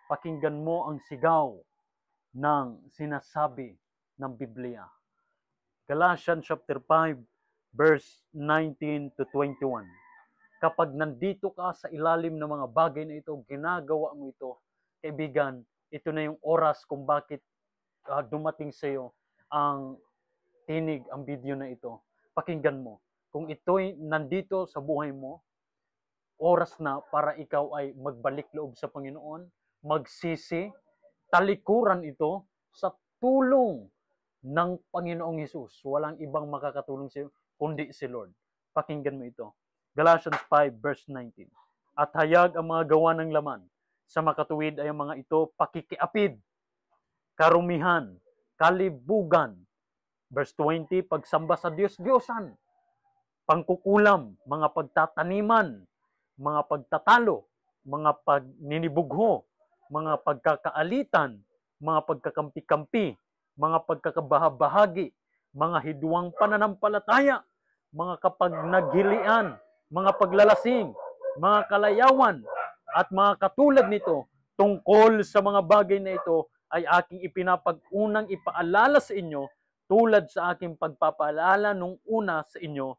Pakinggan mo ang sigaw ng sinasabi ng Biblia. Galatians chapter 5, verse 19 to 21. Kapag nandito ka sa ilalim ng mga bagay na ito, ginagawa mo ito, kaibigan, ito na yung oras kung bakit dumating sa iyo ang tinig, ang video na ito. Pakinggan mo. Kung ito'y nandito sa buhay mo, oras na para ikaw ay magbalik loob sa Panginoon, magsisi, talikuran ito sa tulong ng Panginoong Hesus. Walang ibang makakatulong sa iyo kundi si Lord. Pakinggan mo ito. Galatians 5 verse 19. At hayag ang mga gawa ng laman. Sa makatuwid ay ang mga ito pakikiapid, karumihan, kalibugan. Verse 20, pagsamba sa Diyos-Diyosan, pangkukulam, mga pagtataniman, mga pagtatalo, mga pagninibugho, mga pagkakaalitan, mga pagkakampi-kampi, mga pagkakabahabahagi, mga hidwang pananampalataya, mga kapagnagilian, mga paglalasing, mga kalayawan, at mga katulad nito, tungkol sa mga bagay na ito ay aking ipinapag-unang ipaalala sa inyo tulad sa aking pagpapaalala nung una sa inyo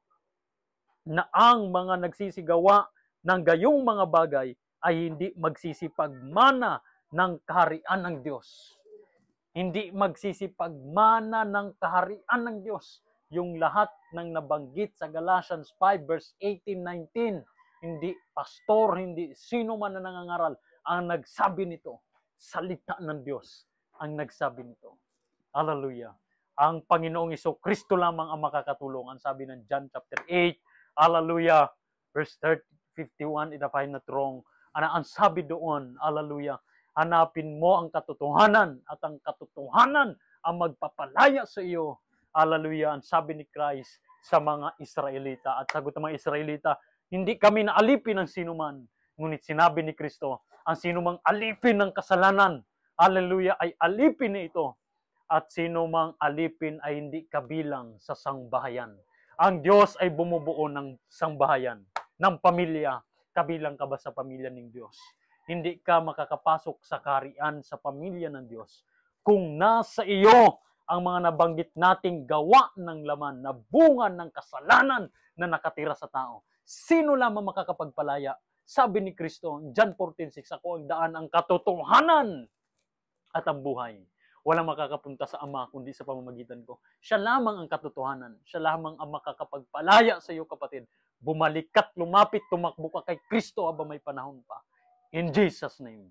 na ang mga nagsisigawa ng gayong mga bagay ay hindi magsisipagmana ng kaharian ng Diyos. Hindi magsisipagmana ng kaharian ng Diyos. Yung lahat ng nabanggit sa Galatians 5 verse 18-19, hindi pastor, hindi sino man na nangangaral ang nagsabi nito. Salita ng Diyos ang nagsabi nito. Hallelujah. Ang Panginoong Kristo lamang ang makakatulong. Ang sabi ng John chapter 8, hallelujah, verse 51, if I'm not wrong. Ang sabi doon, hallelujah, hanapin mo ang katotohanan at ang katotohanan ang magpapalaya sa iyo. Hallelujah, ang sabi ni Christ sa mga Israelita. At sagot ng mga Israelita, hindi kami naalipin ng sinuman. Ngunit sinabi ni Kristo, ang sinumang alipin ng kasalanan, hallelujah, ay alipin na ito. At sinumang alipin ay hindi kabilang sa sangbahayan. Ang Diyos ay bumubuo ng sangbahayan, ng pamilya. Kabilang ka ba sa pamilya ng Diyos? Hindi ka makakapasok sa kaharian sa pamilya ng Diyos kung nasa iyo ang mga nabanggit nating gawa ng laman na bunga ng kasalanan na nakatira sa tao. Sino lamang makakapagpalaya? Sabi ni Kristo, John 14:6, ako ang daan, ang katotohanan at ang buhay. Walang makakapunta sa Ama kundi sa pamamagitan ko. Siya lamang ang katotohanan. Siya lamang ang makakapagpalaya sa iyo, kapatid. Bumalik at lumapit, tumakbo ka kay Kristo habang may panahon pa. In Jesus' name.